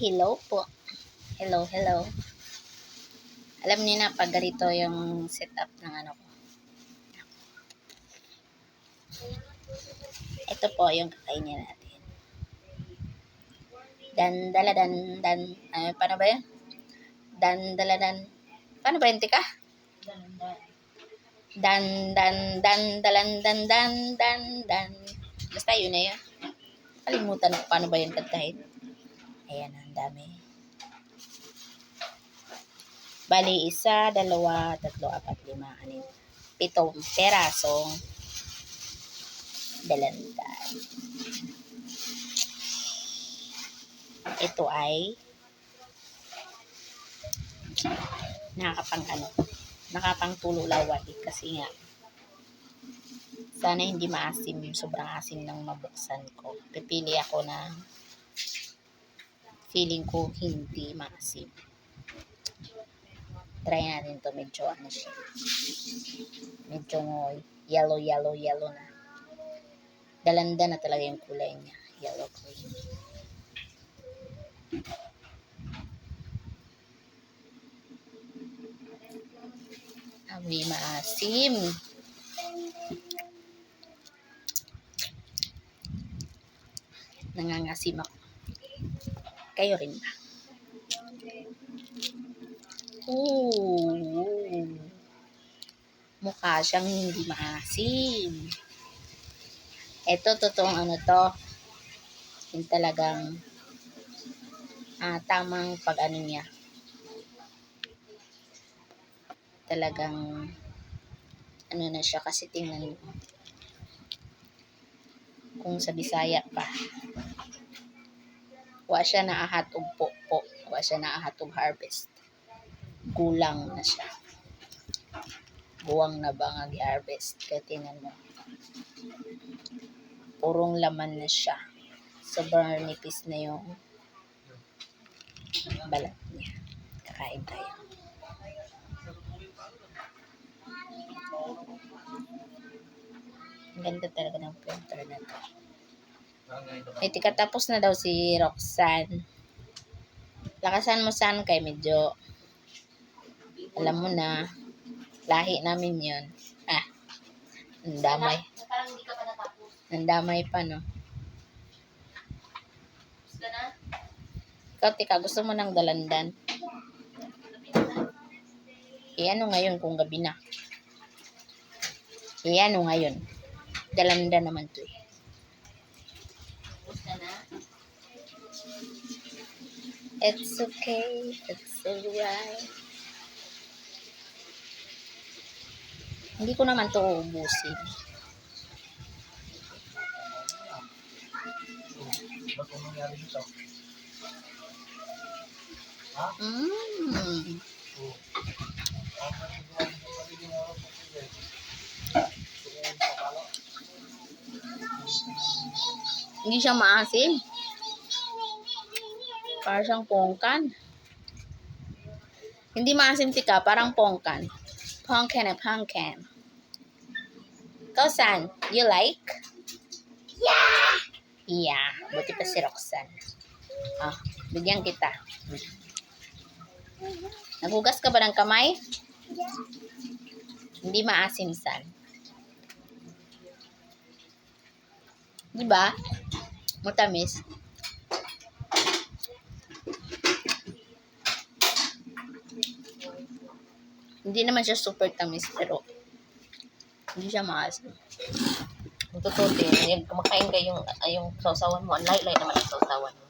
Hello po. Hello, hello. Alam niyo na pag ganito yung setup ng ano ko. Ito po yung kakainin natin. Dan, dala, dan. Paano ba yun? Dan, dala, dan. Paano ba yun, tika? Dan, dalan, dan. Basta yun na yun. Kalimutan ko paano ba yun kantahin. Ayan, ang dami. Bali, 1, 2, 3, 4, 5, 6, 7 perasong dalandan. Ito ay nakapangtulo laway kasi nga sana hindi maasim, sobrang asim ng mabuksan ko. Pipili ako na feeling ko hindi maasim. Try natin to, medyo ano siya. Medyo yellow na. Dalanda na talaga yung kulay niya. Yellow green. Amoy maasim. Nangangasim ako. Kayo rin ba? Ooh. Mukha siyang hindi maasim. Ito, totoong ano to. Yung talagang tamang pag-ano niya. Talagang ano na siya kasi tingnan mo. Kung sa Bisaya pa. Wa siya naahatog po. Wa siya naahatog harvest. Kulang na siya. Buwang na ba nga harvest? Kaya tingnan mo. Purong laman na siya. Sobrang nipis na yung balat niya. Kakain tayo. Ang ganda talaga ng printer na to. Tika, tapos na daw si Roxanne. Lakasan mo san kay medyo alam mo na lahi namin yun. Nandamay. Nandamay pa, no? Ikaw, tika, gusto mo ng dalandan? Ano ngayon kung gabi na? Ano ngayon? Dalandan naman to eh. It's okay. It's alright. Hindi ko naman to uubusin. Hindi siya maasim. Parang siyang pongkan. Hindi maasim, tika, parang pongkan. Pongkan. Kausan, you like? Yeah. Buti pa si Roxanne. Bigyan kita. Nagugas ka ba ng kamay? Hindi maasim, san. Diba? Matamis. Hindi naman siya super tamis, pero hindi siya maasim. Kung totoo din, kumakain kayo yung sausawan mo. Ang light naman ang sausawan mo.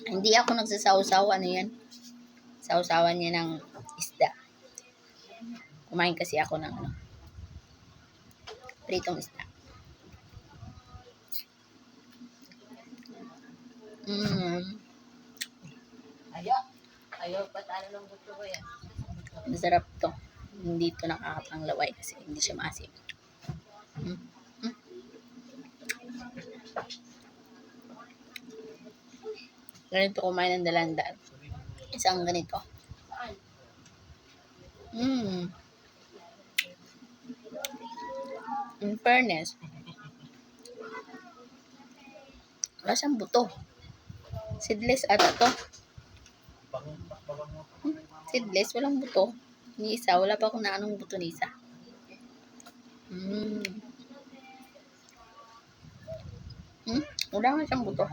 Hindi ako nagsasawsaw. Ano yan? Sausawan niya ng isda. Kumain kasi ako ng pritong isda. Ayaw patalo ng gusto ko yan. Masarap to. Hindi to nakakapanglaway kasi hindi siya maasim. Ganito kumain ng dalandan. Isang ganito. In fairness, wala siyang buto. Seedless ata to. Seedless, walang buto. Ni isa, wala pa akong naanong buto ni isa. Wala nga siyang buto.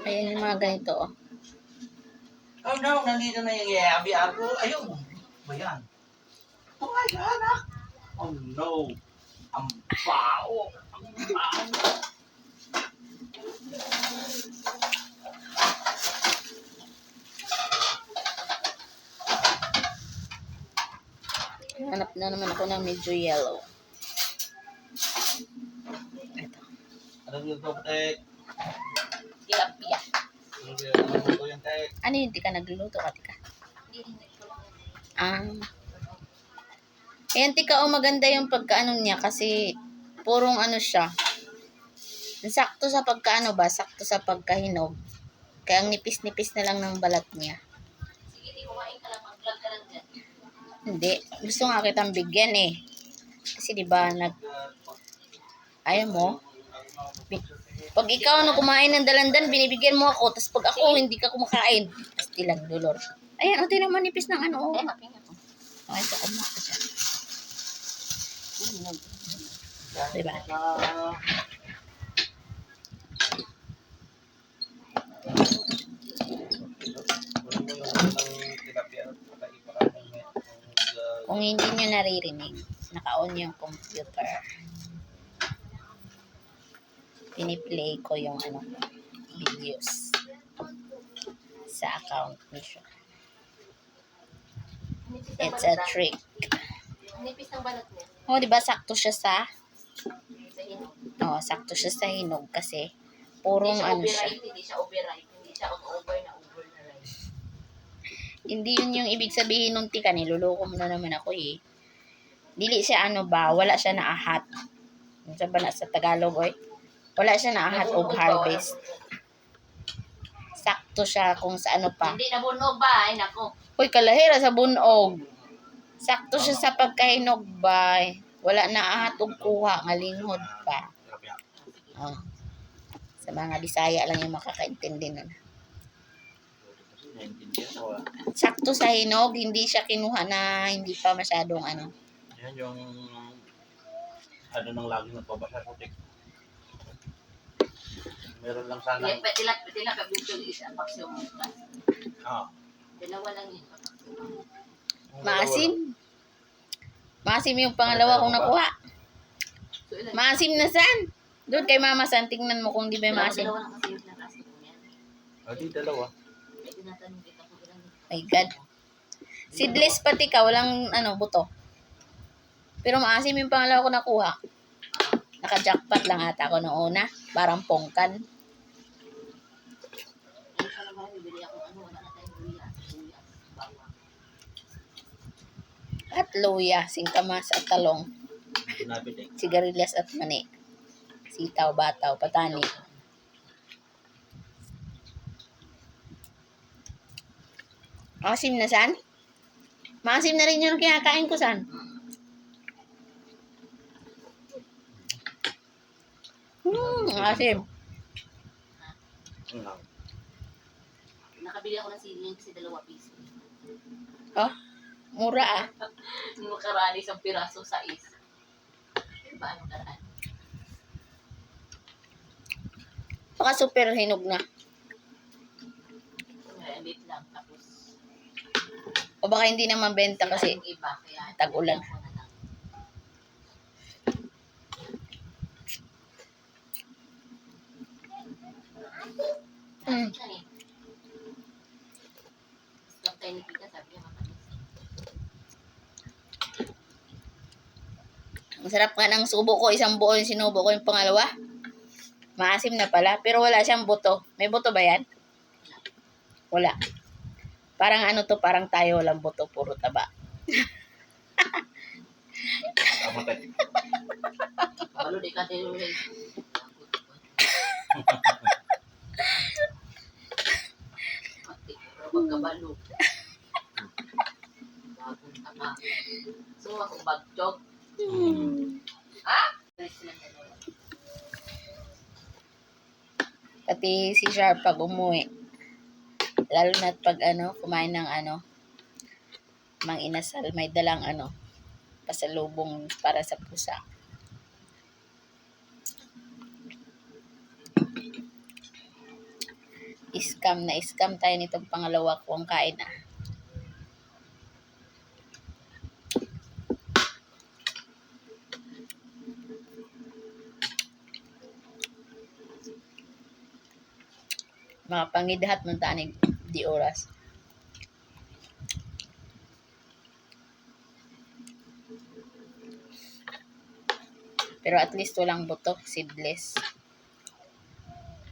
Ayan yung mga ganito, oh. Oh no, nandito na yung yabi ako. Ayun. Ba yan? Oh my God, ah. Oh no. Ang bao. Ang bao. Hanap na naman ako ng medyo yellow. Ito. Anong yung to, Tek? Tilapia. Anong to yung Tek? Ano yun? Di ka nagluluto ka, tika? Ayan, tika, oh, maganda yung pagkaano niya kasi purong ano siya. Sakto sa pagkaano ba? Sakto sa pagkahinog. Kaya ang nipis-nipis na lang ng balat niya. Sige, di kumain ka lang. Mag-vlog ka lang dyan. Hindi. Gusto nga kitang bigyan eh. Kasi diba, ayaw mo? Pag ikaw na kumain ng dalandan, binibigyan mo ako. Tapos pag ako, hindi ka kumakain. Asti lang, dolor. Ayan, o, tinan mo, nipis ng ano. Eh, mapinga ko. Okay, ito, kumain ka dyan. Diba? Kung hindi nyo naririnig, naka-on yung computer. Piniplay ko yung ano, videos sa account niyo. It's a trick. Nipis ng balat niya. Oh, di ba sakto siya sa Sa hinog. sakto siya sa hinog kasi purong ano siya. Hindi siya overripe. Hindi siya over na ripe. Hindi yun yung ibig sabihin nung tika, niluloko mo na naman ako eh. Dili siya ano ba, wala siya naahat. Ano sa ba na sa Tagalog oy? Wala siya naahat og harvest. Sakto siya kung sa ano pa. Hindi nabunog ba? Ay, nako. Uy, kalahira sa bunog. Sakto siya sa pagkahinog ba. Wala naahat og kuha, nga linghod pa. Oh. Sa mga Bisaya lang yung makakaintindi nun. Sakto sa hinog, hindi siya kinuha na hindi pa masyadong ano. Yan yung ano nang lagi nagpabasa sa Tek. Meron lang sana. Tila ka bukol isa paksyo mo. Ah. Dalawa lang yun. Maasim. Maasim yung pangalawa kong nakuha. So, ilan? Maasim na san? Doon kay Mama San, tingnan mo kung di ba maasim. Dalawa lang kasi yung nakas ko niyan. Adi dalawa. May tinatanong kita kung ilan. My God. Seedless pati ka, walang ano, buto. Pero maasim yung pangalawa ko nakuha. Naka-jackpot lang ata ako noong una. Parang pongkan. Ano ka naman, bibili ako ano, wala na tayong luya. Bawang. At luya, singkamas at talong. Sinabi Tek. Sigarilyas at mani. Sitaw, bataw, patani. Maasim na san? Maasim na rin yung kinakain ko san? Asim. Nakabili ako ng sili kasi 2 piso. Oh, mura ah. Nung nakaraan isang piraso sa Diba, ano karaan? Baka super hinog na. Ngayon, late lang. Tapos, O baka hindi na mabenta kasi yung iba, kaya tag-ulan. ako na lang. Mm. Yan eh. Stop tayo ni Pika, sabi niya matamis. Masarap nga ng subo ko. Isang buo yung sinubo ko. Yung pangalawa, maasim na pala. Pero wala siyang buto. May buto ba yan? Wala. Parang ano to, parang tayo walang buto. Puro taba. Tama Tek. Balo, di ka tayo rin. Pero pagkabalo. Bagong tama. So, ako bagjog. Ha? Balik silang dalawa. pati si Sharp pag umuwi. Lalo na pag kumain ng mang inasal, may dalang pasalubong para sa pusa. Scam tayo nitong pangalawa kong kain Makapangidahat ng tanig di oras. Pero at least walang buto, seedless.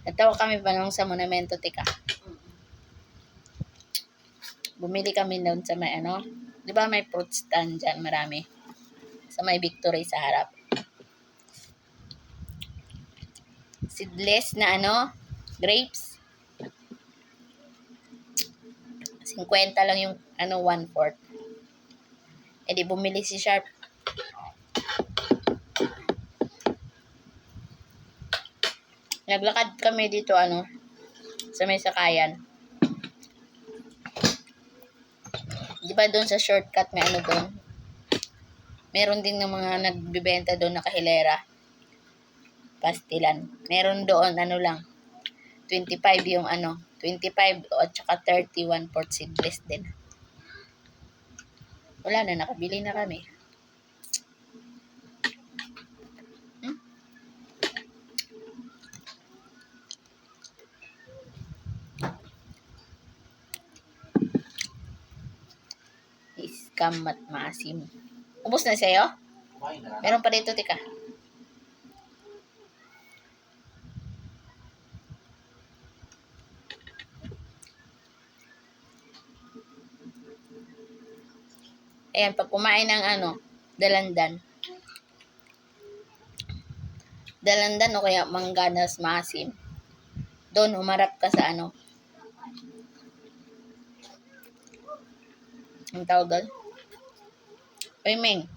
Natawa kami pa nung sa monumento, tika. Bumili kami doon sa may di ba may fruit stand dyan, marami. Sa may Victory sa harap. Seedless na grapes. 50 lang yung 1/4. Eh di bumili si Sharp. Naglakad kami dito sa may sakayan. Di ba doon sa shortcut may doon? Meron din ng mga nagbibenta doon na kahilera. Pastilan. Meron doon lang. 25 yung 25 at saka 31 1/4 seedless din. Wala na, nakabili na kami. Scam at maasim. Ubus na sa'yo? Kumain ka na. Meron pa dito, tika. Ayan, pag kumain ng dalandan o kaya mangganas maasim, doon humarap ka sa ang tawag doon? Uy, Ming.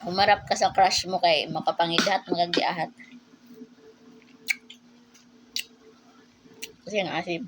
Humarap ka sa crush mo kay makapangidahat, magagiahat. Kasi ang asim.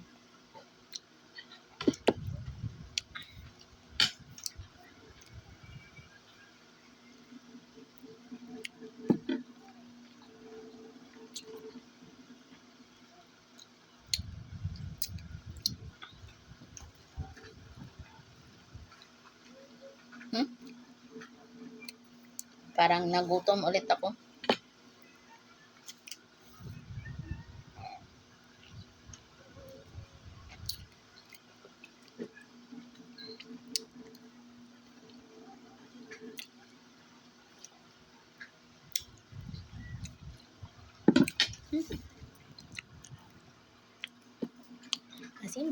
Parang nagutom ulit ako. Asin.